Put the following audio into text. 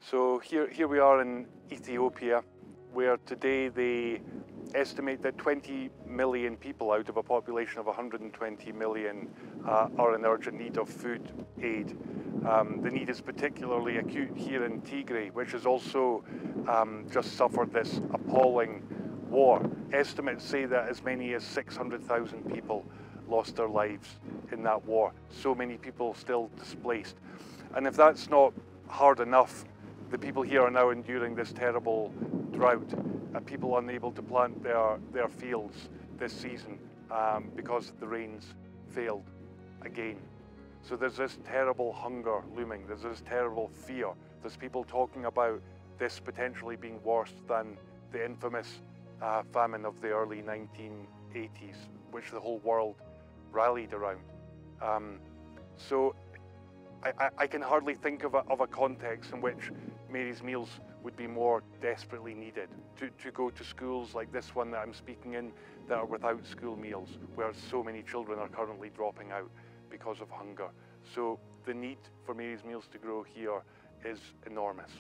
So here we are in Ethiopia, where today they estimate that 20 million people out of a population of 120 million are in urgent need of food aid. The need is particularly acute here in Tigray, which has also just suffered this appalling war. Estimates say that as many as 600,000 people lost their lives in that war. So many people still displaced. And if that's not hard enough, the people here are now enduring this terrible drought, people unable to plant their fields this season because the rains failed again. So there's this terrible hunger looming, there's this terrible fear. There's people talking about this potentially being worse than the infamous famine of the early 1980s, which the whole world rallied around. So I can hardly think of a context in which Mary's meals would be more desperately needed. To go to schools like this one that I'm speaking in that are without school meals, where so many children are currently dropping out because of hunger. So the need for Mary's meals to grow here is enormous.